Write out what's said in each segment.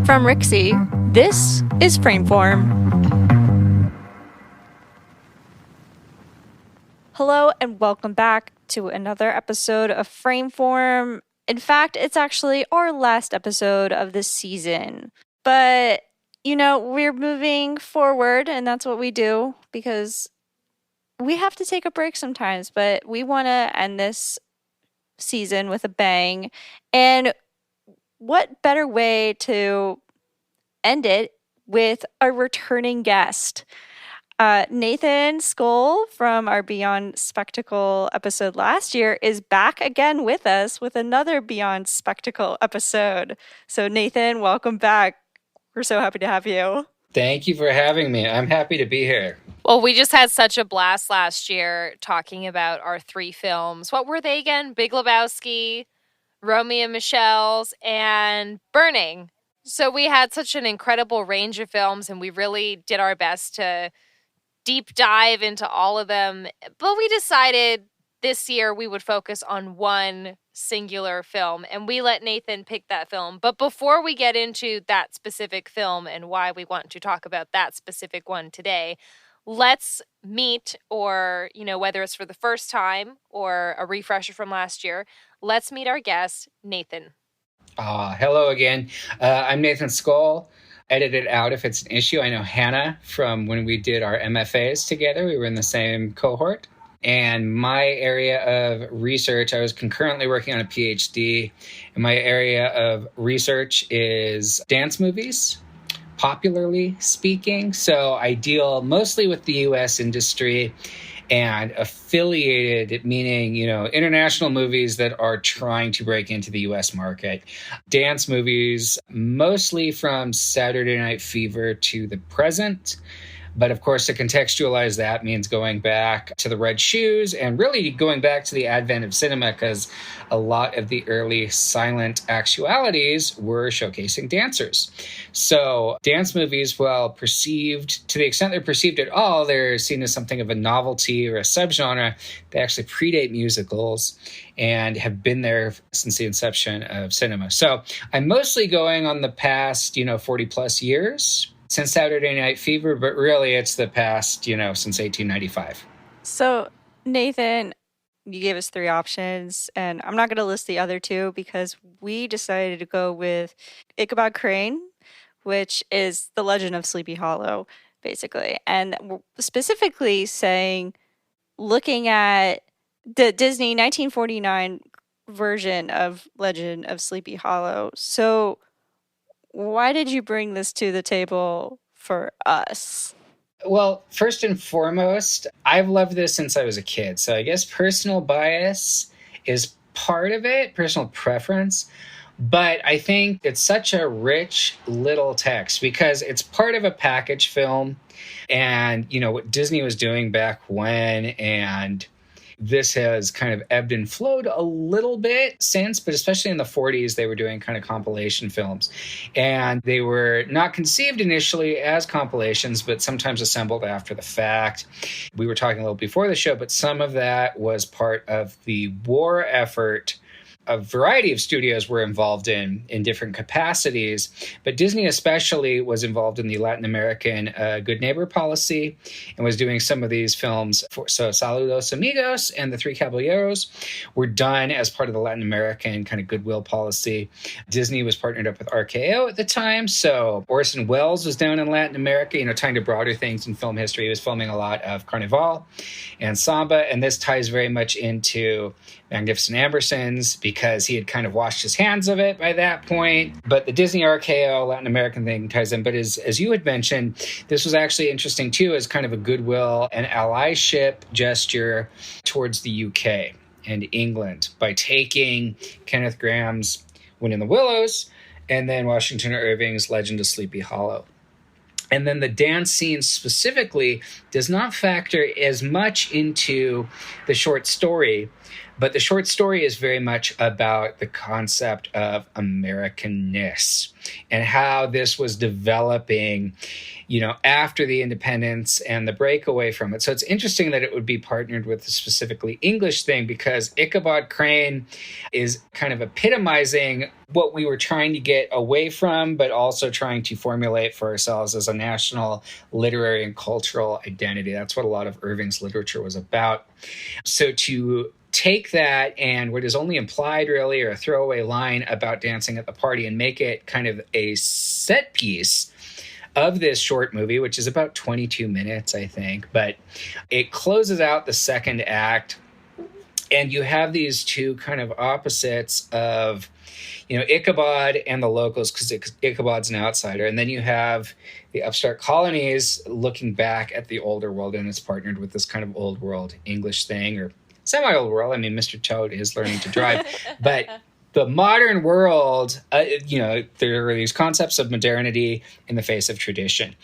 from Rixie. This is Frameform. Hello and welcome back to another episode of Frameform. In fact, it's actually our last episode of this season. But, we're moving forward and that's what we do because we have to take a break sometimes, but we want to end this season with a bang. And what better way to end it with a returning guest? Nathan Scoll from our Beyond Spectacle episode last year is back again with us with another Beyond Spectacle episode. So Nathan, welcome back. We're so happy to have you. Thank you for having me. I'm happy to be here. Well, we just had such a blast last year talking about our 3 films. What were they again? Big Lebowski, Romeo and Michelle's, and Burning. So we had such an incredible range of films, and we really did our best to deep dive into all of them. But we decided this year we would focus on one singular film, and we let Nathan pick that film. But before we get into that specific film and why we want to talk about that specific one today, let's meet, or, whether it's for the first time or a refresher from last year, let's meet our guest, Nathan. Hello again. I'm Nathan Scoll. Edit it out if it's an issue. I know Hannah from when we did our MFAs together. We were in the same cohort. And my area of research, I was concurrently working on a PhD, and my area of research is dance movies, popularly speaking. So I deal mostly with the U.S. industry and affiliated, meaning, international movies that are trying to break into the U.S. market. Dance movies, mostly from Saturday Night Fever to the present. But of course, to contextualize that means going back to the Red Shoes and really going back to the advent of cinema, because a lot of the early silent actualities were showcasing dancers. So dance movies, while perceived, to the extent they're perceived at all, they're seen as something of a novelty or a subgenre. They actually predate musicals and have been there since the inception of cinema. So I'm mostly going on the past, 40 plus years since Saturday Night Fever, but really it's the past, since 1895. So, Nathan, you gave us 3 options, and I'm not going to list the other 2 because we decided to go with Ichabod Crane, which is the legend of Sleepy Hollow, basically. And we're specifically saying, looking at the Disney 1949 version of Legend of Sleepy Hollow. So, why did you bring this to the table for us? Well, first and foremost, I've loved this since I was a kid. So I guess personal bias is part of it, personal preference. But I think it's such a rich little text because it's part of a package film. And, what Disney was doing back when, and this has kind of ebbed and flowed a little bit since, but especially in the 40s, they were doing kind of compilation films. And they were not conceived initially as compilations, but sometimes assembled after the fact. We were talking a little before the show, but some of that was part of the war effort. A variety of studios were involved in different capacities, but Disney especially was involved in the Latin American Good Neighbor policy and was doing some of these films. So Saludos Amigos and The Three Caballeros were done as part of the Latin American kind of goodwill policy. Disney was partnered up with RKO at the time, so Orson Welles was down in Latin America, tying to broader things in film history. He was filming a lot of Carnival and Samba, and this ties very much into Magnificent Ambersons because he had kind of washed his hands of it by that point. But the Disney RKO Latin American thing ties in. But as you had mentioned, this was actually interesting too as kind of a goodwill and allyship gesture towards the UK and England by taking Kenneth Graham's Wind in the Willows and then Washington Irving's Legend of Sleepy Hollow. And then the dance scene specifically does not factor as much into the short story, But the short story is very much about the concept of Americanness and how this was developing, after the independence and the breakaway from it. So it's interesting that it would be partnered with a specifically English thing, because Ichabod Crane is kind of epitomizing what we were trying to get away from, but also trying to formulate for ourselves as a national literary and cultural identity. That's what a lot of Irving's literature was about. So to take that and what is only implied really, or a throwaway line about dancing at the party, and make it kind of a set piece of this short movie, which is about 22 minutes, I think. But it closes out the second act, and you have these two kind of opposites of, Ichabod and the locals, because Ichabod's an outsider. And then you have the upstart colonies looking back at the older world, and it's partnered with this kind of old world English thing, or semi-old world. I mean, Mr. Toad is learning to drive, but the modern world, there are these concepts of modernity in the face of tradition.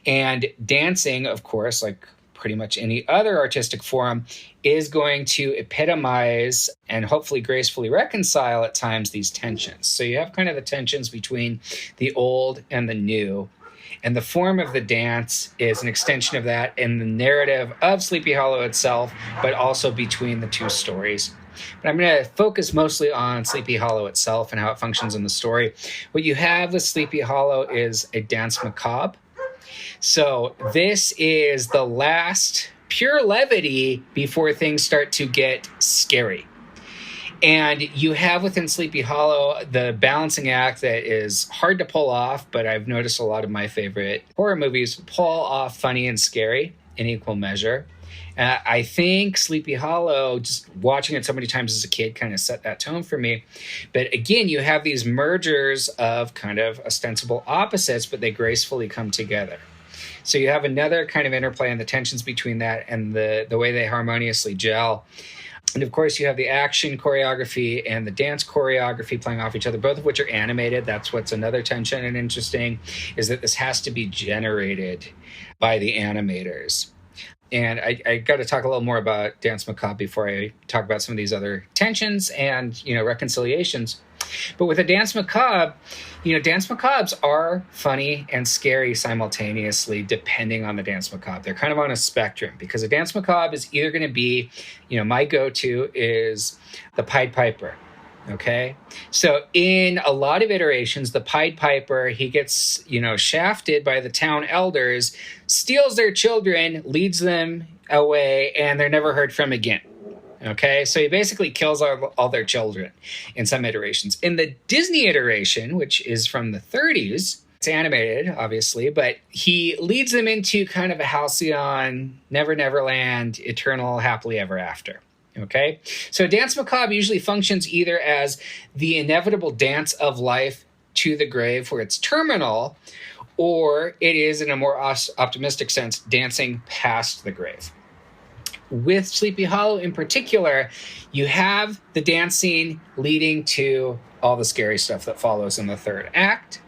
And dancing, of course, like pretty much any other artistic form, is going to epitomize and hopefully gracefully reconcile at times these tensions. So you have kind of the tensions between the old and the new. And the form of the dance is an extension of that in the narrative of Sleepy Hollow itself, but also between the two stories. But I'm going to focus mostly on Sleepy Hollow itself and how it functions in the story. What you have with Sleepy Hollow is a dance macabre. So this is the last pure levity before things start to get scary. And you have within Sleepy Hollow the balancing act that is hard to pull off, but I've noticed a lot of my favorite horror movies pull off funny and scary in equal measure. I think Sleepy Hollow, just watching it so many times as a kid, kind of set that tone for me. But again, you have these mergers of kind of ostensible opposites, but they gracefully come together. So you have another kind of interplay and the tensions between that and the way they harmoniously gel. And of course, you have the action choreography and the dance choreography playing off each other, both of which are animated. That's what's another tension and interesting, is that this has to be generated by the animators. And I got to talk a little more about Dance Macabre before I talk about some of these other tensions and, reconciliations. But with a Dance Macabre, Dance Macabres are funny and scary simultaneously, depending on the Dance Macabre. They're kind of on a spectrum, because a Dance Macabre is either going to be, my go-to is the Pied Piper. Okay. So in a lot of iterations, the Pied Piper, he gets, shafted by the town elders, steals their children, leads them away, and they're never heard from again. Okay. So he basically kills all their children in some iterations. In the Disney iteration, which is from the 30s, it's animated, obviously, but he leads them into kind of a halcyon, Never Neverland, eternal happily ever after. Okay, so Dance Macabre usually functions either as the inevitable dance of life to the grave where it's terminal, or it is, in a more optimistic sense, dancing past the grave. With Sleepy Hollow in particular, you have the dancing leading to all the scary stuff that follows in the third act.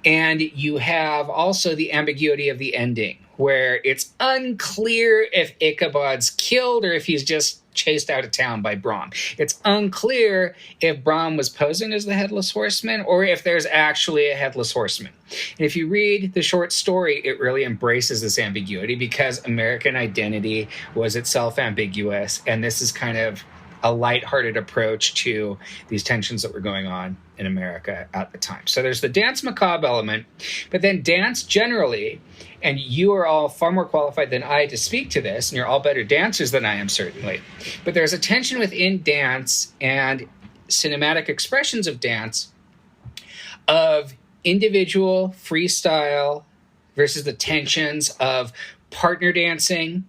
And you have also the ambiguity of the ending, where it's unclear if Ichabod's killed or if he's just chased out of town by Brom. It's unclear if Brom was posing as the Headless Horseman or if there's actually a Headless Horseman. And if you read the short story, it really embraces this ambiguity, because American identity was itself ambiguous, and this is kind of a lighthearted approach to these tensions that were going on in America at the time. So there's the Dance Macabre element, but then dance generally, and you are all far more qualified than I to speak to this, and you're all better dancers than I am, certainly. But there's a tension within dance and cinematic expressions of dance of individual freestyle versus the tensions of partner dancing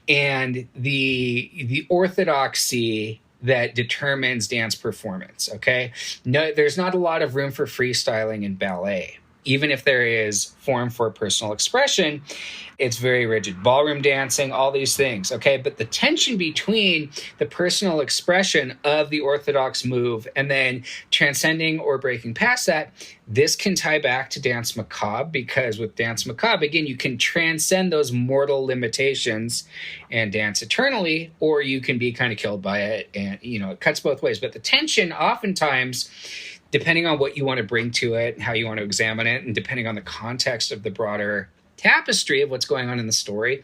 and the orthodoxy that determines dance performance, okay? No, there's not a lot of room for freestyling in ballet, even if there is form for personal expression, it's very rigid. Ballroom dancing, all these things, okay? But the tension between the personal expression of the orthodox move and then transcending or breaking past that, this can tie back to Dance Macabre, because with Dance Macabre, again, you can transcend those mortal limitations and dance eternally, or you can be kind of killed by it, and, it cuts both ways. But the tension oftentimes, depending on what you want to bring to it and how you want to examine it, and depending on the context of the broader tapestry of what's going on in the story,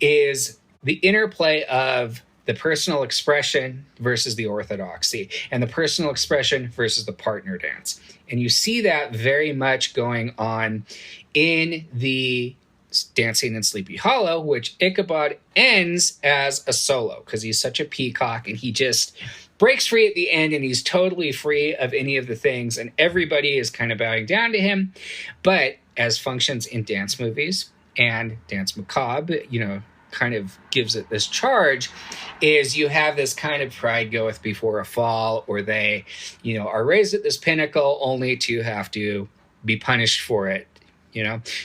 is the interplay of the personal expression versus the orthodoxy, and the personal expression versus the partner dance. And you see that very much going on in the Dancing in Sleepy Hollow, which Ichabod ends as a solo, because he's such a peacock and he just breaks free at the end, and he's totally free of any of the things, and everybody is kind of bowing down to him. But as functions in dance movies, and Dance Macabre, kind of gives it this charge, is you have this kind of pride goeth before a fall, or they, are raised at this pinnacle only to have to be punished for it,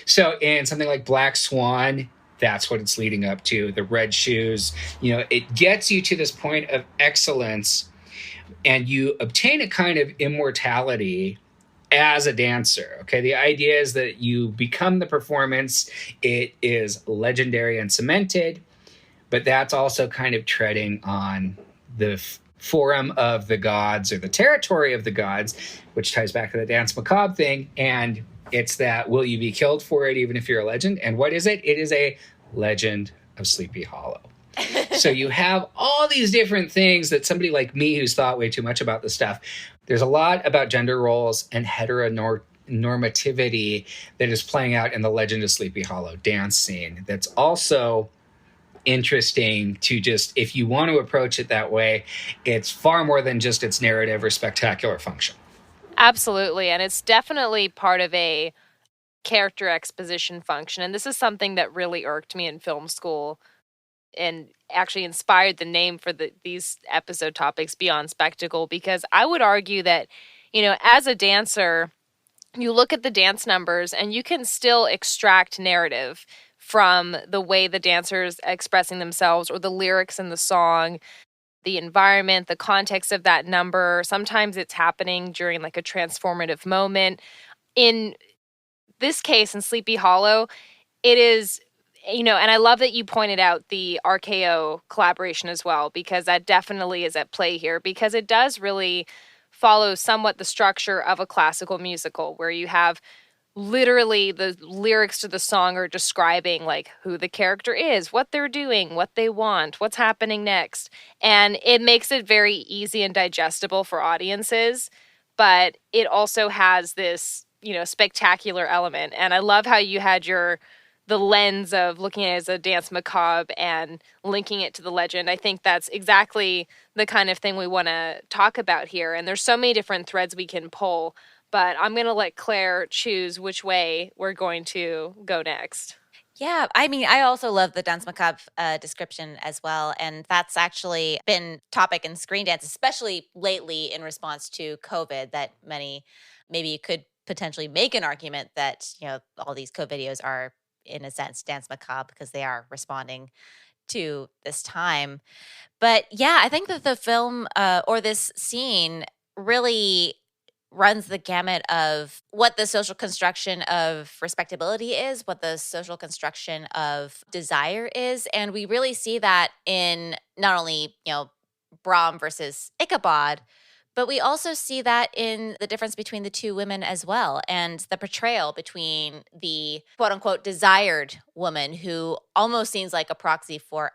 So in something like Black Swan, that's what it's leading up to. The red shoes, it gets you to this point of excellence, and you obtain a kind of immortality as a dancer. Okay, the idea is that you become the performance. It is legendary and cemented, but that's also kind of treading on the forum of the gods, or the territory of the gods, which ties back to the Dance Macabre thing. And it's that, will you be killed for it even if you're a legend? And what is it? It is a legend of Sleepy Hollow. So you have all these different things that somebody like me, who's thought way too much about this stuff, there's a lot about gender roles and heteronormativity that is playing out in the Legend of Sleepy Hollow dance scene. That's also interesting to just, if you want to approach it that way, it's far more than just its narrative or spectacular function. Absolutely. And it's definitely part of a character exposition function. And this is something that really irked me in film school, and actually inspired the name for these episode topics, Beyond Spectacle, because I would argue that, as a dancer, you look at the dance numbers and you can still extract narrative from the way the dancer's expressing themselves, or the lyrics in the song, the environment, the context of that number. Sometimes it's happening during like a transformative moment. In this case, in Sleepy Hollow, it is, and I love that you pointed out the RKO collaboration as well, because that definitely is at play here, because it does really follow somewhat the structure of a classical musical, where you have literally the lyrics to the song are describing like who the character is, what they're doing, what they want, what's happening next. And it makes it very easy and digestible for audiences, but it also has this, spectacular element. And I love how you had the lens of looking at it as a Dance Macabre and linking it to the legend. I think that's exactly the kind of thing we want to talk about here. And there's so many different threads we can pull, but I'm going to let Claire choose which way we're going to go next. Yeah, I also love the Dance Macabre description as well. And that's actually been topic in screen dance, especially lately in response to COVID, that many maybe could potentially make an argument that, all these COVID videos are, in a sense, Dance Macabre, because they are responding to this time. But yeah, I think that the film or this scene really runs the gamut of what the social construction of respectability is, what the social construction of desire is. And we really see that in not only, Brahm versus Ichabod, but we also see that in the difference between the two women as well, and the portrayal between the quote-unquote desired woman, who almost seems like a proxy for,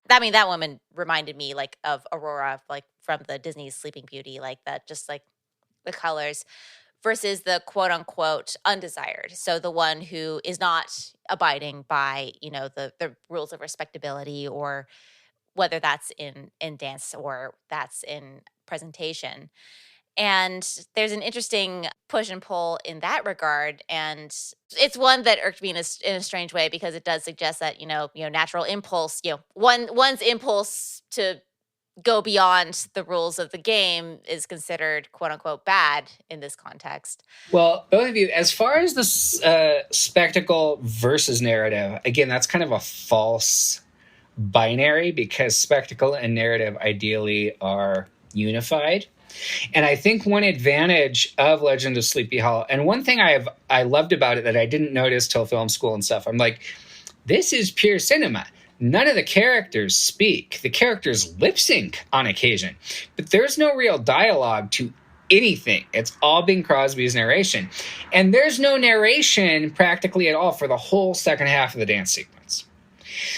that woman reminded me like of Aurora, like from the Disney Sleeping Beauty, like that, just like the colors, versus the quote-unquote undesired. So the one who is not abiding by, the rules of respectability, or whether that's in dance or that's in presentation. And there's an interesting push and pull in that regard. And it's one that irked me in a strange way, because it does suggest that, natural impulse, one's impulse to go beyond the rules of the game is considered quote unquote bad in this context. Well, both of you, as far as the spectacle versus narrative, again, that's kind of a false binary because spectacle and narrative ideally are unified. And I think one advantage of Legend of Sleepy Hollow, and one thing I loved about it that I didn't notice till film school and stuff, I'm like, this is pure cinema. None of the characters speak. The characters lip sync on occasion, but there's no real dialogue to anything. It's all Bing Crosby's narration. And there's no narration practically at all for the whole second half of the dance sequence.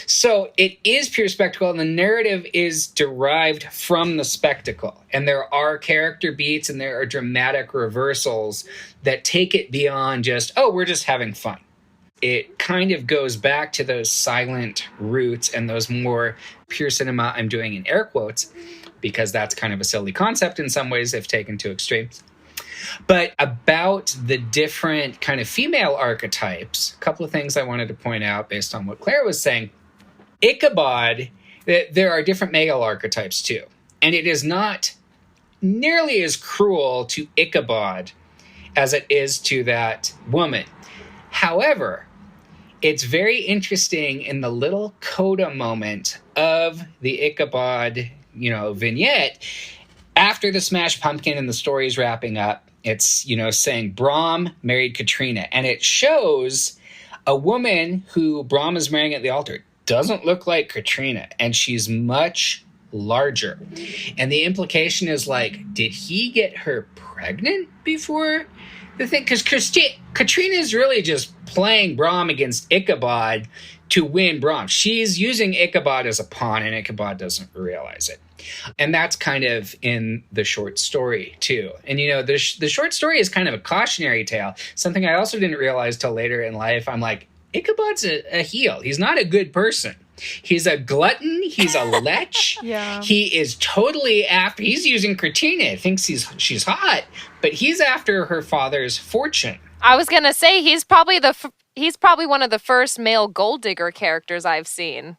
So it is pure spectacle, and the narrative is derived from the spectacle. And there are character beats and there are dramatic reversals that take it beyond just, oh, we're just having fun. It kind of goes back to those silent roots and those more pure cinema, I'm doing in air quotes, because that's kind of a silly concept in some ways if taken to extremes. But about the different kind of female archetypes, a couple of things I wanted to point out based on what Claire was saying. Ichabod, there are different male archetypes too. And it is not nearly as cruel to Ichabod as it is to that woman. However, it's very interesting in the little coda moment of the Ichabod, vignette, after the Smash Pumpkin and the story's wrapping up, it's, saying Brahm married Katrina. And it shows a woman who Brahm is marrying at the altar doesn't look like Katrina, and she's much larger. And the implication is like, did he get her pregnant before the thing? Because Katrina is really just playing Brahm against Ichabod to win Brahm. She's using Ichabod as a pawn, and Ichabod doesn't realize it. And that's kind of in the short story, too. And, the short story is kind of a cautionary tale, something I also didn't realize till later in life. I'm like, Ichabod's a heel. He's not a good person. He's a glutton. He's a lech. Yeah. He is totally after. He's using Katrina. Thinks she's hot, but he's after her father's fortune. I was gonna say he's probably one of the first male gold digger characters I've seen,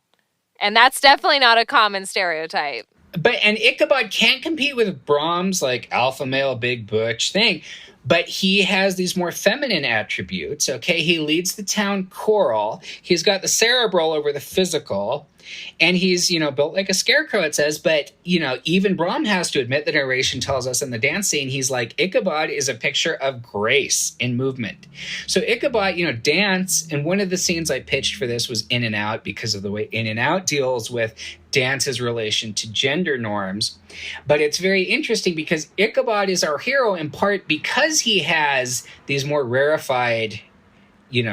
and that's definitely not a common stereotype. And Ichabod can't compete with Brahms, like alpha male, big butch thing. But he has these more feminine attributes, okay? He leads the town choral. He's got the cerebral over the physical. And he's, built like a scarecrow, it says. But, even Brahm has to admit, the narration tells us in the dance scene, he's like, Ichabod is a picture of grace in movement. So Ichabod, dance, and one of the scenes I pitched for this was In and Out, because of the way In and Out deals with dance's relation to gender norms. But it's very interesting because Ichabod is our hero in part because he has these more rarefied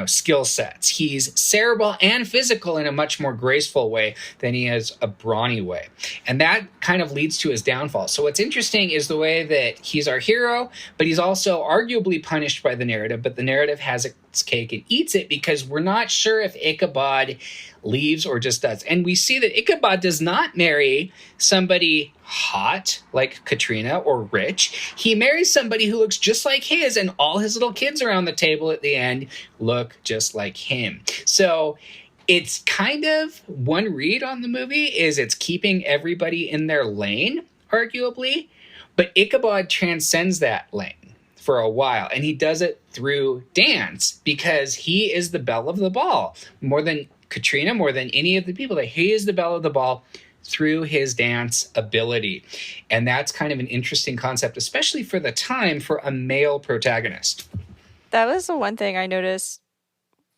skill sets. He's cerebral and physical in a much more graceful way than he is a brawny way. And that kind of leads to his downfall. So what's interesting is the way that he's our hero, but he's also arguably punished by the narrative, but the narrative has its cake and eats it because we're not sure if Ichabod leaves or just does. And we see that Ichabod does not marry somebody hot like Katrina or rich. He marries somebody who looks just like his, and all his little kids around the table at the end look just like him. So it's kind of one read on the movie is it's keeping everybody in their lane, arguably, but Ichabod transcends that lane for a while, and he does it through dance because he is the belle of the ball. More than Katrina, more than any of the people, that he is the belle of the ball through his dance ability. And that's kind of an interesting concept, especially for the time, for a male protagonist. That was the one thing I noticed,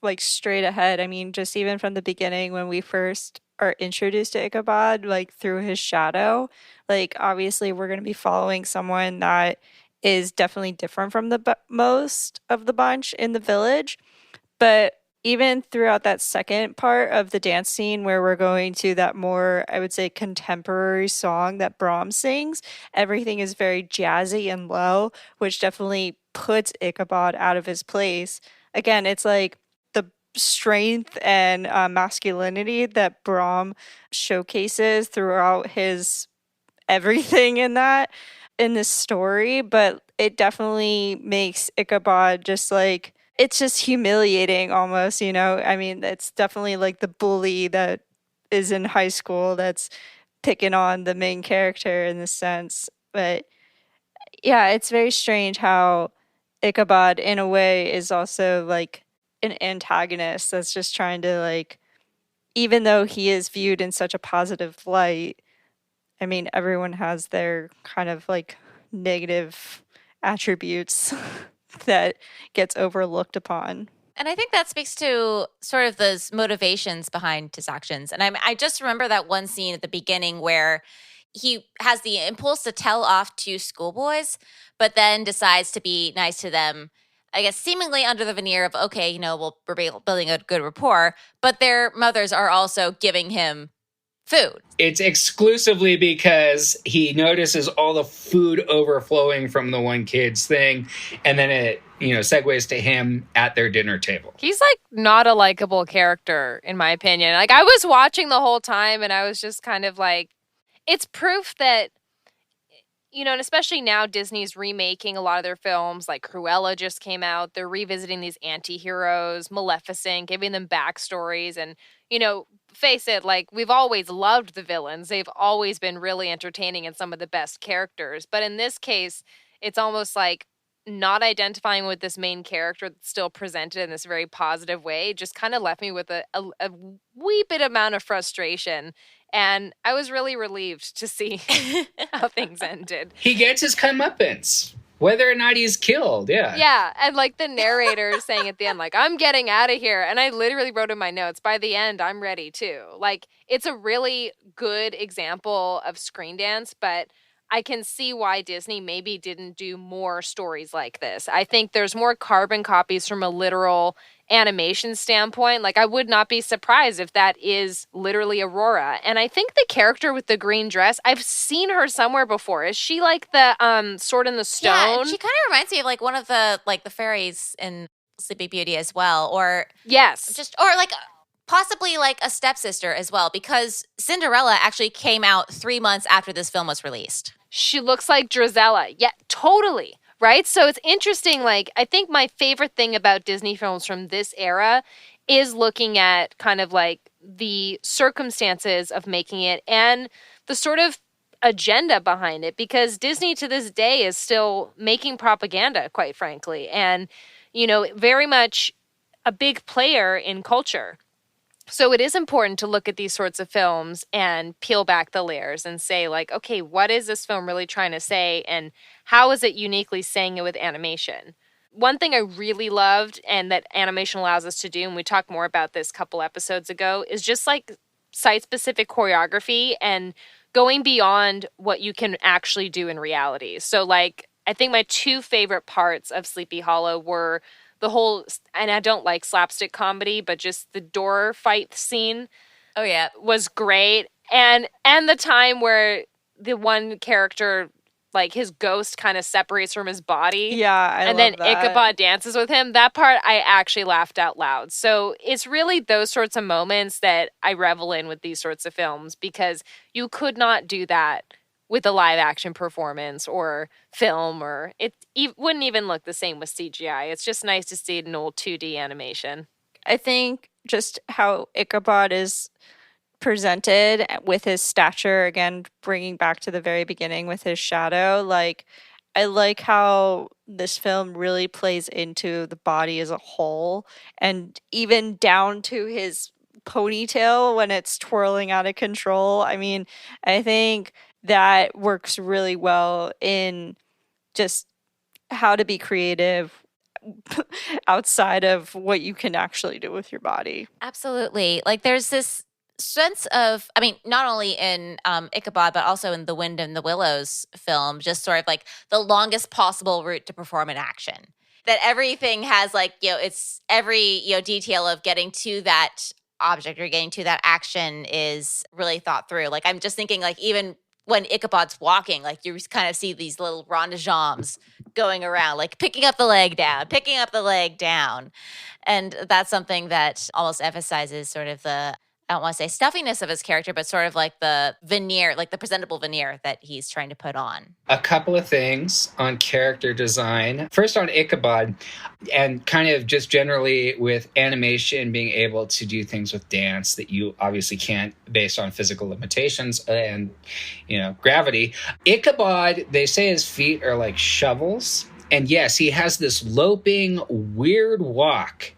like, straight ahead. I mean, just even from the beginning when we first are introduced to Ichabod, like, through his shadow, like, obviously we're going to be following someone that is definitely different from the most of the bunch in the village. But even throughout that second part of the dance scene where we're going to that more, I would say, contemporary song that Brahms sings, everything is very jazzy and low, which definitely puts Ichabod out of his place. Again, it's like the strength and masculinity that Brahms showcases throughout his everything in this story, but it definitely makes Ichabod just like, it's just humiliating almost, I mean, it's definitely like the bully that is in high school that's picking on the main character in this sense. But yeah, it's very strange how Ichabod, in a way, is also like an antagonist that's just trying to like, even though he is viewed in such a positive light, I mean, everyone has their kind of like negative attributes that gets overlooked upon. And I think that speaks to sort of those motivations behind his actions. And I just remember that one scene at the beginning where he has the impulse to tell off two schoolboys, but then decides to be nice to them, I guess, seemingly under the veneer of, okay, we're building a good rapport, but their mothers are also giving him food. It's exclusively because he notices all the food overflowing from the one kid's thing, and then it, segues to him at their dinner table. He's like not a likable character, in my opinion. Like, I was watching the whole time and I was just kind of like, it's proof that, and especially now Disney's remaking a lot of their films, like Cruella just came out. They're revisiting these anti-heroes, Maleficent, giving them backstories. And, face it, like, we've always loved the villains. They've always been really entertaining and some of the best characters. But in this case, it's almost like not identifying with this main character that's still presented in this very positive way just kind of left me with a wee bit amount of frustration. And I was really relieved to see how things ended. He gets his comeuppance, whether or not he's killed. Yeah. Yeah. And like the narrator saying at the end, like, I'm getting out of here. And I literally wrote in my notes, by the end, I'm ready too. Like, it's a really good example of screen dance, but I can see why Disney maybe didn't do more stories like this. I think there's more carbon copies from a literal animation standpoint. Like, I would not be surprised if that is literally Aurora. And I think the character with the green dress, I've seen her somewhere before. Is she like the Sword in the Stone? Yeah, she kind of reminds me of like one of the fairies in Sleeping Beauty as well, or yes, or like possibly like a stepsister as well, because Cinderella actually came out 3 months after this film was released. She looks like Drizella. Yeah, totally. Right? So it's interesting. Like, I think my favorite thing about Disney films from this era is looking at kind of like the circumstances of making it and the sort of agenda behind it, because Disney to this day is still making propaganda, quite frankly, and, very much a big player in culture. So it is important to look at these sorts of films and peel back the layers and say, like, okay, what is this film really trying to say? And how is it uniquely saying it with animation? One thing I really loved and that animation allows us to do, and we talked more about this a couple episodes ago, is just like site-specific choreography and going beyond what you can actually do in reality. So like, I think my two favorite parts of Sleepy Hollow were the whole, and I don't like slapstick comedy, but just the door fight scene. Oh yeah, was great. And the time where the one character, like his ghost kind of separates from his body. Yeah, and then Ichabod dances with him. That part I actually laughed out loud. So it's really those sorts of moments that I revel in with these sorts of films, because you could not do that with a live action performance or film, or it wouldn't even look the same with CGI. It's just nice to see it in old 2D animation. I think just how Ichabod is presented with his stature, again, bringing back to the very beginning with his shadow, like, I like how this film really plays into the body as a whole, and even down to his ponytail when it's twirling out of control. I mean, I think that works really well in just how to be creative outside of what you can actually do with your body. Absolutely. Like, there's this sense of, I mean, not only in Ichabod, but also in The Wind and the Willows film, just sort of like the longest possible route to perform an action. That everything has like, it's every, detail of getting to that object or getting to that action is really thought through. Like, I'm just thinking, like, even when Ichabod's walking, like, you kind of see these little ronde-jambs going around, like picking up the leg down. And that's something that almost emphasizes sort of the I don't want to say stuffiness of his character, but sort of like the veneer, like the presentable veneer that he's trying to put on. A couple of things on character design. First on Ichabod, and kind of just generally with animation being able to do things with dance that you obviously can't based on physical limitations and, gravity. Ichabod, they say his feet are like shovels. And yes, he has this loping, weird walk.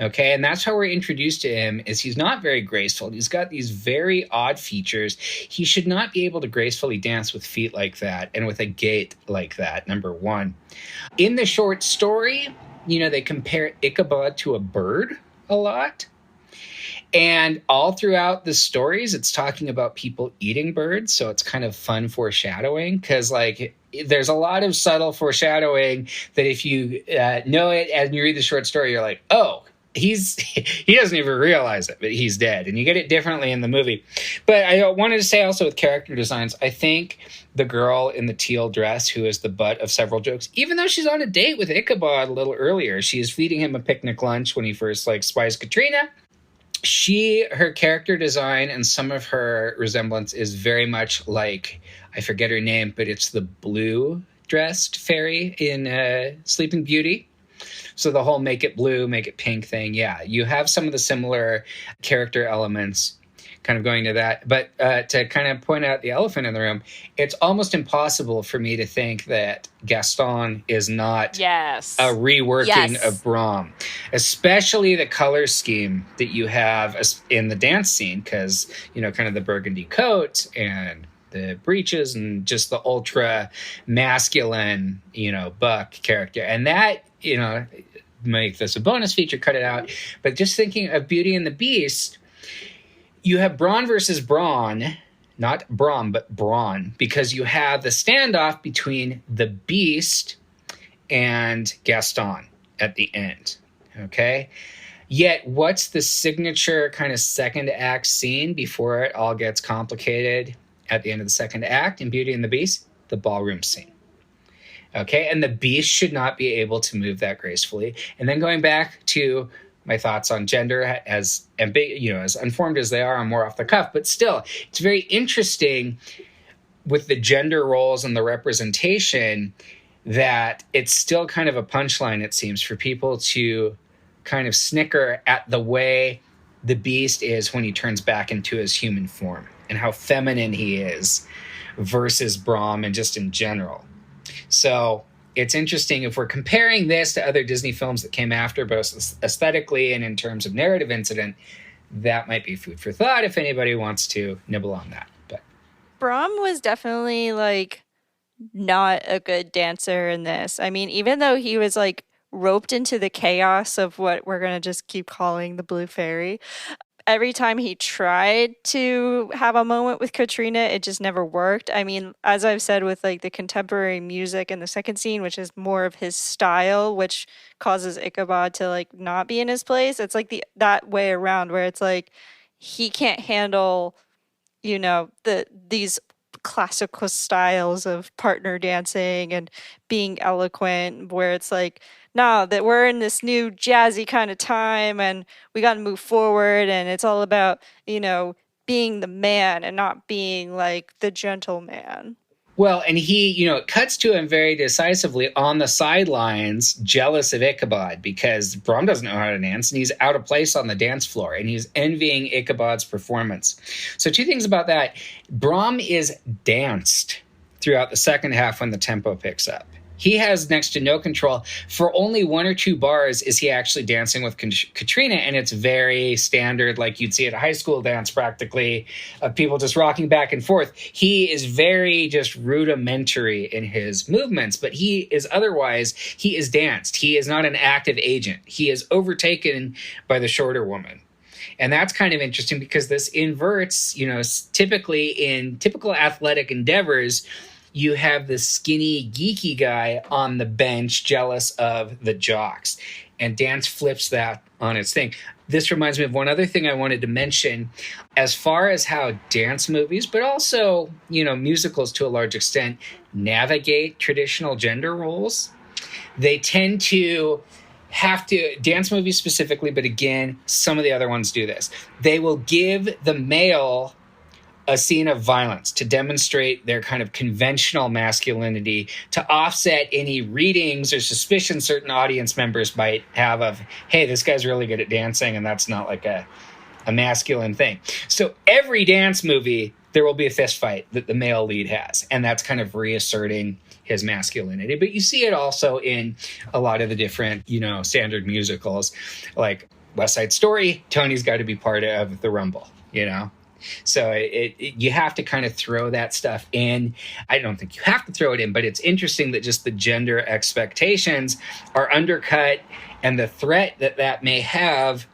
Okay, and that's how we're introduced to him, is he's not very graceful. He's got these very odd features. He should not be able to gracefully dance with feet like that and with a gait like that, number one. In the short story, they compare Ichabod to a bird a lot. And all throughout the stories, it's talking about people eating birds. So it's kind of fun foreshadowing because, there's a lot of subtle foreshadowing that if you know it and you read the short story, you're like, oh, he doesn't even realize it, but he's dead. And you get it differently in the movie. But I wanted to say also with character designs, I think the girl in the teal dress, who is the butt of several jokes, even though she's on a date with Ichabod a little earlier, she's feeding him a picnic lunch when he first spies Katrina. Her character design and some of her resemblance is very much like, I forget her name, but it's the blue dressed fairy in Sleeping Beauty. So the whole make it blue, make it pink thing. Yeah, you have some of the similar character elements kind of going to that. But to kind of point out the elephant in the room, it's almost impossible for me to think that Gaston is not a reworking of Brom, especially the color scheme that you have in the dance scene, because, kind of the burgundy coat and the breeches and just the ultra masculine, buck character. And that, make this a bonus feature, cut it out. But just thinking of Beauty and the Beast, you have Brawn versus Brawn, not Brom, but Brawn, because you have the standoff between the Beast and Gaston at the end. Okay? Yet, what's the signature kind of second act scene before it all gets complicated at the end of the second act in Beauty and the Beast? The ballroom scene. Okay, and the Beast should not be able to move that gracefully. And then going back to my thoughts on gender, as unformed as they are, I'm more off the cuff, but still, it's very interesting with the gender roles and the representation that it's still kind of a punchline, it seems, for people to kind of snicker at the way the Beast is when he turns back into his human form and how feminine he is versus Brom and just in general. So it's interesting if we're comparing this to other Disney films that came after, both aesthetically and in terms of narrative incident, that might be food for thought if anybody wants to nibble on that. But Brom was definitely not a good dancer in this. I mean, even though he was roped into the chaos of what we're going to just keep calling the Blue Fairy, every time he tried to have a moment with Katrina, it just never worked. I mean, as I've said with the contemporary music in the second scene, which is more of his style, which causes Ichabod to not be in his place. It's that way around where it's he can't handle, these classical styles of partner dancing and being eloquent, where it's no, that we're in this new jazzy kind of time and we got to move forward, and it's all about, being the man and not being the gentleman. Well, and he, it cuts to him very decisively on the sidelines, jealous of Ichabod, because Brom doesn't know how to dance and he's out of place on the dance floor and he's envying Ichabod's performance. So two things about that. Brom is danced throughout the second half when the tempo picks up. He has next to no control. For only one or two bars is he actually dancing with Katrina, and it's very standard, like you'd see at a high school dance practically, of people just rocking back and forth. He is very just rudimentary in his movements, but he is danced. He is not an active agent. He is overtaken by the shorter woman. And that's kind of interesting because this inverts, typically in typical athletic endeavors, you have the skinny, geeky guy on the bench jealous of the jocks. And dance flips that on its thing. This reminds me of one other thing I wanted to mention. As far as how dance movies, but also, musicals to a large extent, navigate traditional gender roles, they tend to have to, dance movies specifically, but again, some of the other ones do this. They will give the male a scene of violence to demonstrate their kind of conventional masculinity, to offset any readings or suspicions certain audience members might have of, hey, this guy's really good at dancing, and that's not like a masculine thing. So every dance movie, there will be a fist fight that the male lead has, and that's kind of reasserting his masculinity. But you see it also in a lot of the different, standard musicals, like West Side Story. Tony's got to be part of the Rumble, So you have to kind of throw that stuff in. I don't think you have to throw it in, but it's interesting that just the gender expectations are undercut, and the threat that may have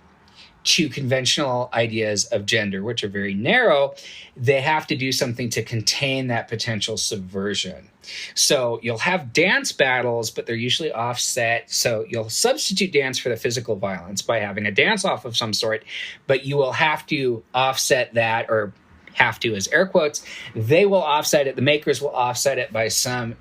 to conventional ideas of gender, which are very narrow, they have to do something to contain that potential subversion. So you'll have dance battles, but they're usually offset. So you'll substitute dance for the physical violence by having a dance off of some sort, but you will have to offset that, or have to as air quotes. They will offset it. The makers will offset it by some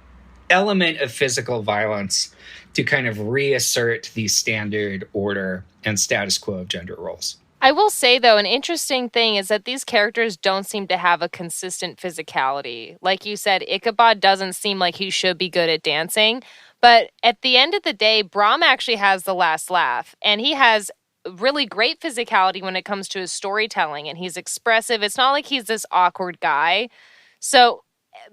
element of physical violence to kind of reassert the standard order and status quo of gender roles. I will say, though, an interesting thing is that these characters don't seem to have a consistent physicality. Like you said, Ichabod doesn't seem like he should be good at dancing. But at the end of the day, Brahm actually has the last laugh. And he has really great physicality when it comes to his storytelling. And he's expressive. It's not like he's this awkward guy. So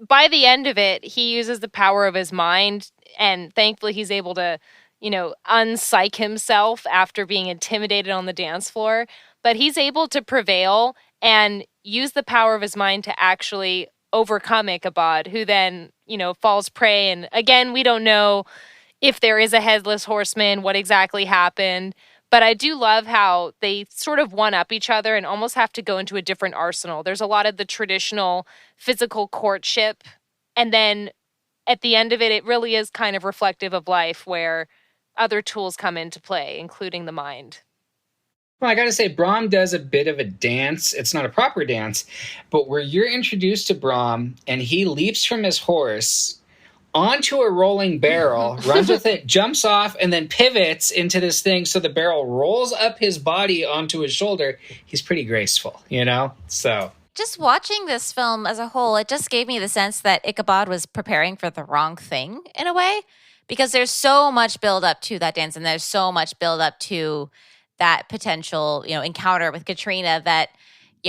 by the end of it, he uses the power of his mind. And thankfully, he's able to unpsych himself after being intimidated on the dance floor. But he's able to prevail and use the power of his mind to actually overcome Ichabod, who then, falls prey. And again, we don't know if there is a headless horseman, what exactly happened. But I do love how they sort of one-up each other and almost have to go into a different arsenal. There's a lot of the traditional physical courtship. And then at the end of it, it really is kind of reflective of life, where other tools come into play, including the mind. Well, I got to say, Brahm does a bit of a dance. It's not a proper dance, but where you're introduced to Brahm and he leaps from his horse onto a rolling barrel, runs with it, jumps off, and then pivots into this thing so the barrel rolls up his body onto his shoulder. He's pretty graceful, So just watching this film as a whole, it just gave me the sense that Ichabod was preparing for the wrong thing in a way, because there's so much build up to that dance, and there's so much build up to that potential, encounter with Katrina, that,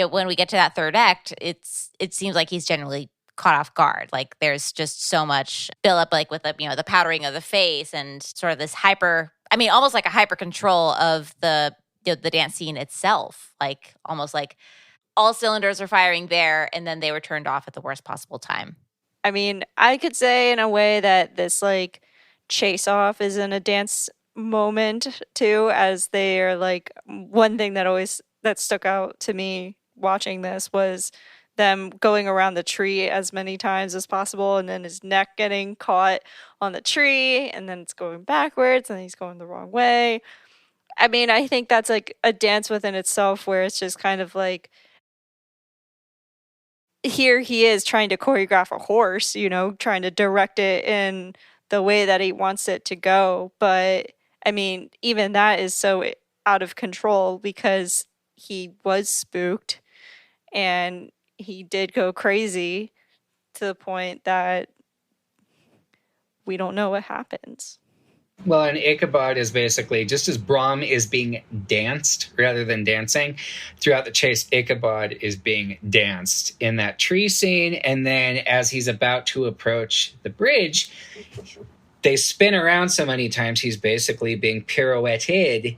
when we get to that third act, it seems like he's generally caught off guard. Like there's just so much build up, like with the powdering of the face and sort of this almost like a hyper control of the dance scene itself. Like almost like all cylinders are firing there, and then they were turned off at the worst possible time. I mean, I could say in a way that this chase off is in a dance moment too, as they are one thing that stuck out to me watching this was them going around the tree as many times as possible, and then his neck getting caught on the tree, and then it's going backwards, and he's going the wrong way. I mean, I think that's a dance within itself, where it's just kind of here he is trying to choreograph a horse, trying to direct it in the way that he wants it to go. But I mean, even that is so out of control, because he was spooked and he did go crazy to the point that we don't know what happens. Well, and Ichabod is basically, just as Brahm is being danced rather than dancing, throughout the chase, Ichabod is being danced in that tree scene. And then as he's about to approach the bridge, they spin around so many times, he's basically being pirouetted,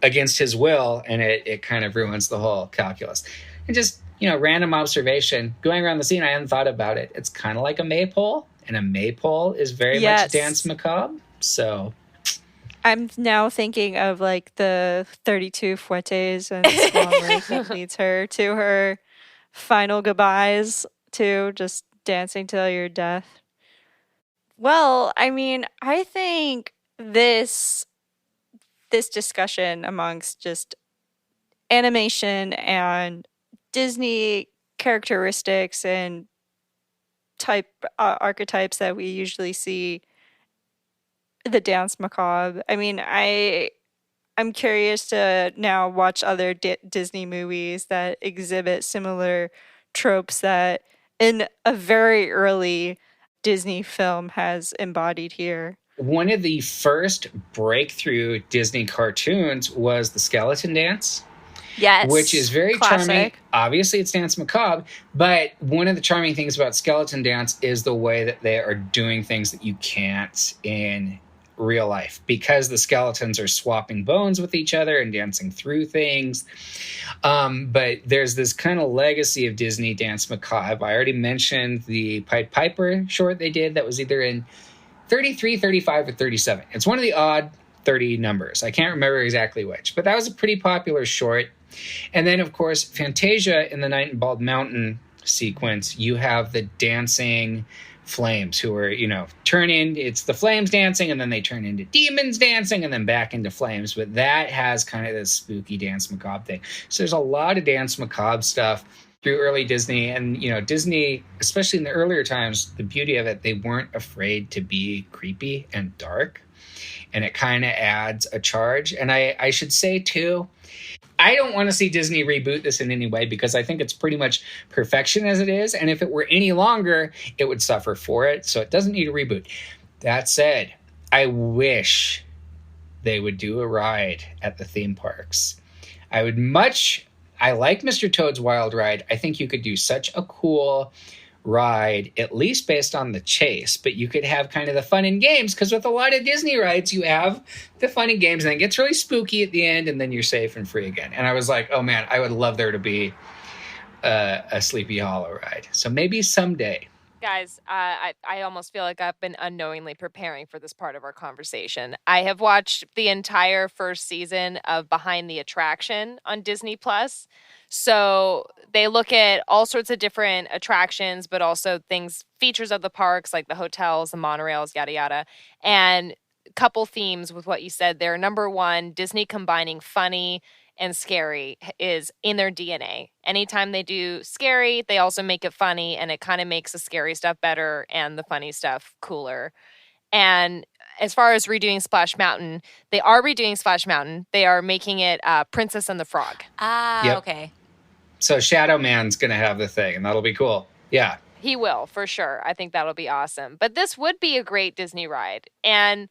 against his will. And it kind of ruins the whole calculus. And just, random observation, going around the scene, I hadn't thought about it. It's kind of like a maypole. And a maypole is very much dance macabre. So I'm now thinking of the 32 fouettes and Scoll that leads her to her final goodbyes, to just dancing till your death. Well, I mean, I think this discussion amongst just animation and Disney characteristics and archetypes that we usually see the Dance Macabre. I mean, I'm curious to now watch other Disney movies that exhibit similar tropes that in a very early Disney film has embodied here. One of the first breakthrough Disney cartoons was the Skeleton Dance. Yes. Which is very classic. charming. Obviously, it's Dance Macabre, but one of the charming things about Skeleton Dance is the way that they are doing things that you can't in real life, because the skeletons are swapping bones with each other and dancing through things. But there's this kind of legacy of Disney Dance Macabre. I already mentioned the Pied Piper short they did that was either in 33, 35, or 37. It's one of the odd 30 numbers. I can't remember exactly which, but that was a pretty popular short. And then, of course, Fantasia in the Night in Bald Mountain sequence, you have the dancing flames who are, it's the flames dancing, and then they turn into demons dancing, and then back into flames. But that has kind of this spooky Dance Macabre thing. So there's a lot of Dance Macabre stuff through early Disney. And, Disney, especially in the earlier times, the beauty of it, they weren't afraid to be creepy and dark. And it kind of adds a charge. And I should say, too, I don't want to see Disney reboot this in any way, because I think it's pretty much perfection as it is. And if it were any longer, it would suffer for it. So it doesn't need a reboot. That said, I wish they would do a ride at the theme parks. I like Mr. Toad's Wild Ride. I think you could do such a cool ride, at least based on the chase, but you could have kind of the fun and games, because with a lot of Disney rides, you have the fun and games, and it gets really spooky at the end, and then you're safe and free again. And I was like, oh man, I would love there to be a Sleepy Hollow ride. So maybe someday. Guys, I almost feel like I've been unknowingly preparing for this part of our conversation. I have watched the entire first season of Behind the Attraction on Disney Plus. So they look at all sorts of different attractions, but also features of the parks, like the hotels, the monorails, yada, yada. And couple themes with what you said there. Number one, Disney combining funny and scary is in their DNA. Anytime they do scary, they also make it funny, and it kind of makes the scary stuff better and the funny stuff cooler. And as far as redoing Splash Mountain, they are redoing Splash Mountain. They are making it Princess and the Frog. Yep. Okay. So Shadow Man's going to have the thing, and that'll be cool. Yeah. He will, for sure. I think that'll be awesome. But this would be a great Disney ride. And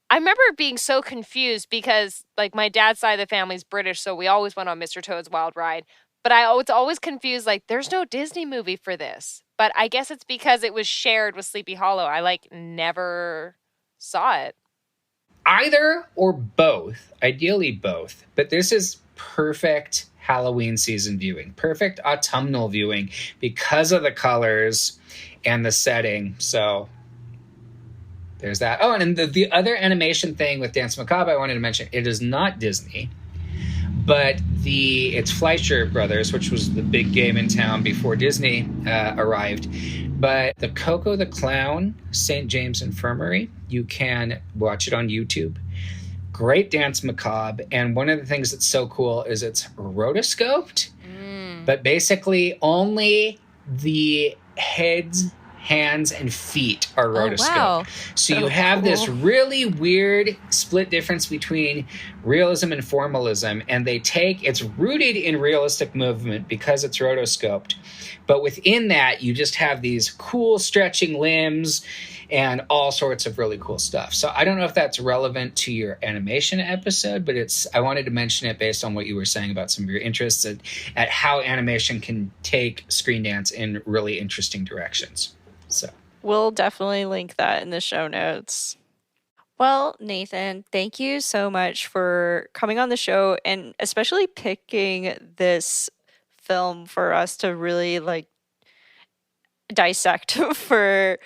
I remember being so confused because, like, my dad's side of the family's British, so we always went on Mr. Toad's Wild Ride. But I was always confused, like, there's no Disney movie for this. But I guess it's because it was shared with Sleepy Hollow. I, never saw it. Either or both. Ideally both. But this is perfect Halloween season viewing. Perfect autumnal viewing because of the colors and the setting. So there's that. Oh, and the other animation thing with Dance Macabre I wanted to mention, it is not Disney, but it's Fleischer Brothers, which was the big game in town before Disney arrived. But the Coco the Clown, St. James Infirmary, you can watch it on YouTube. Great Dance Macabre. And one of the things that's so cool is it's rotoscoped, but basically only the heads, hands, and feet are rotoscoped. Wow. So you have this really weird split difference between realism and formalism, and it's rooted in realistic movement because it's rotoscoped. But within that, you just have these cool stretching limbs and all sorts of really cool stuff. So I don't know if that's relevant to your animation episode, but I wanted to mention it based on what you were saying about some of your interests at how animation can take screen dance in really interesting directions. So we'll definitely link that in the show notes. Well, Nathan, thank you so much for coming on the show and especially picking this film for us to really dissect for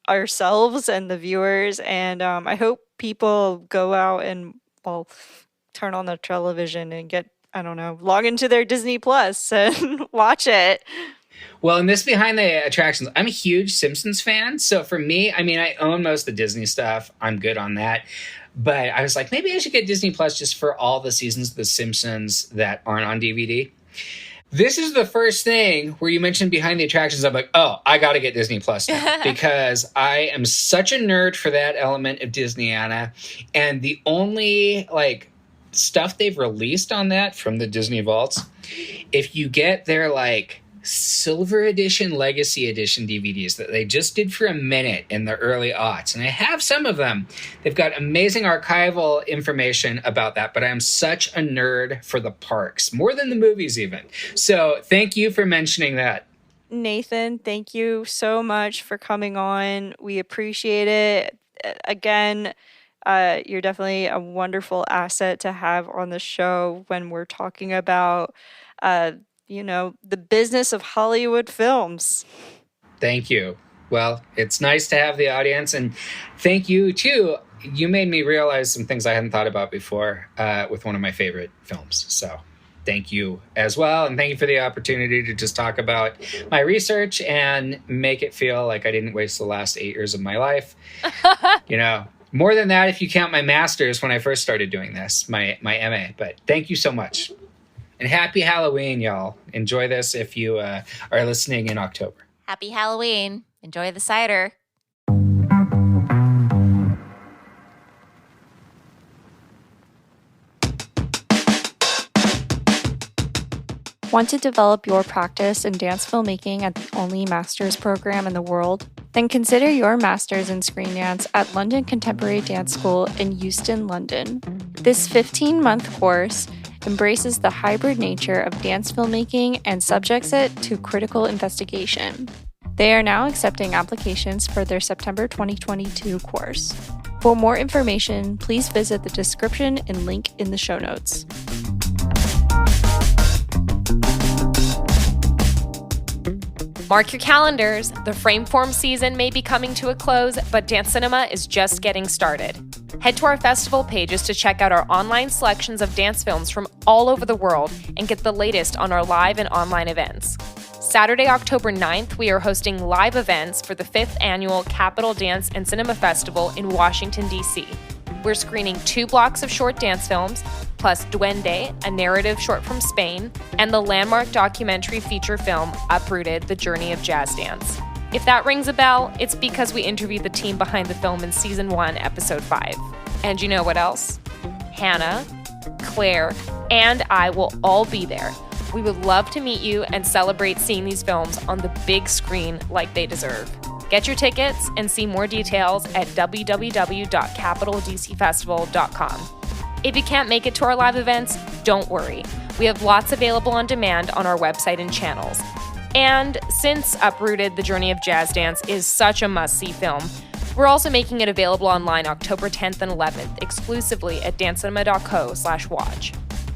ourselves and the viewers. And I hope people go out and turn on the television and log into their Disney Plus and watch it. Well, in this Behind the Attractions, I'm a huge Simpsons fan. So for me, I own most of the Disney stuff. I'm good on that. But I was like, maybe I should get Disney Plus just for all the seasons of The Simpsons that aren't on DVD. This is the first thing where you mentioned behind the attractions. I'm like, oh, I got to get Disney Plus now because I am such a nerd for that element of Disneyana. And the only like stuff they've released on that from the Disney Vaults, if you get their like Silver Edition, Legacy Edition DVDs that they just did for a minute in the early aughts, and I have some of them. They've got amazing archival information about that, but I am such a nerd for the parks, more than the movies even. So thank you for mentioning that. Nathan, thank you so much for coming on. We appreciate it. Again, you're definitely a wonderful asset to have on the show when we're talking about the business of Hollywood films. Thank you. Well, it's nice to have the audience, and thank you too. You made me realize some things I hadn't thought about before with one of my favorite films. So thank you as well. And thank you for the opportunity to just talk about my research and make it feel like I didn't waste the last 8 years of my life. More than that, if you count my master's when I first started doing this, my MA. But thank you so much. And happy Halloween, y'all. Enjoy this if you are listening in October. Happy Halloween. Enjoy the cider. Want to develop your practice in dance filmmaking at the only master's program in the world? Then consider your master's in screen dance at London Contemporary Dance School in Euston, London. This 15-month course embraces the hybrid nature of dance filmmaking and subjects it to critical investigation. They are now accepting applications for their September 2022 course. For more information, please visit the description and link in the show notes. Mark your calendars. The Frameform season may be coming to a close, but Dance Cinema is just getting started. Head to our festival pages to check out our online selections of dance films from all over the world and get the latest on our live and online events. Saturday, October 9th, we are hosting live events for the 5th annual Capital Dance and Cinema Festival in Washington, D.C. We're screening 2 blocks of short dance films, plus Duende, a narrative short from Spain, and the landmark documentary feature film Uprooted, The Journey of Jazz Dance. If that rings a bell, it's because we interviewed the team behind the film in Season 1, Episode 5. And you know what else? Hannah, Claire, and I will all be there. We would love to meet you and celebrate seeing these films on the big screen like they deserve. Get your tickets and see more details at www.capitaldcfestival.com. If you can't make it to our live events, don't worry. We have lots available on demand on our website and channels. And since Uprooted, The Journey of Jazz Dance is such a must-see film, we're also making it available online October 10th and 11th, exclusively at dancecinema.co/watch.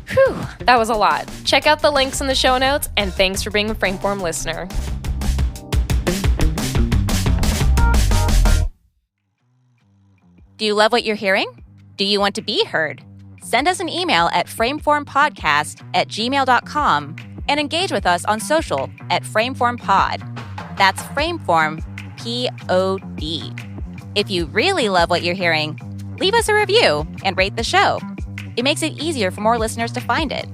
Whew, that was a lot. Check out the links in the show notes, and thanks for being a Frameform listener. Do you love what you're hearing? Do you want to be heard? Send us an email at frameformpodcast@gmail.com and engage with us on social at FrameformPod. That's Frameform, P-O-D. If you really love what you're hearing, leave us a review and rate the show. It makes it easier for more listeners to find it.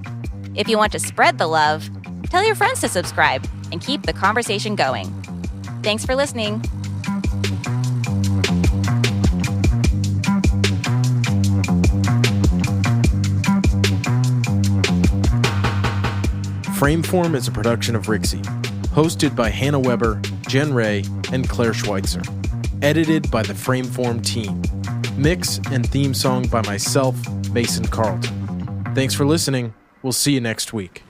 If you want to spread the love, tell your friends to subscribe and keep the conversation going. Thanks for listening. Frameform is a production of Rixie, hosted by Hannah Weber, Jen Ray, and Claire Schweitzer. Edited by the Frameform team. Mix and theme song by myself, Mason Carlton. Thanks for listening. We'll see you next week.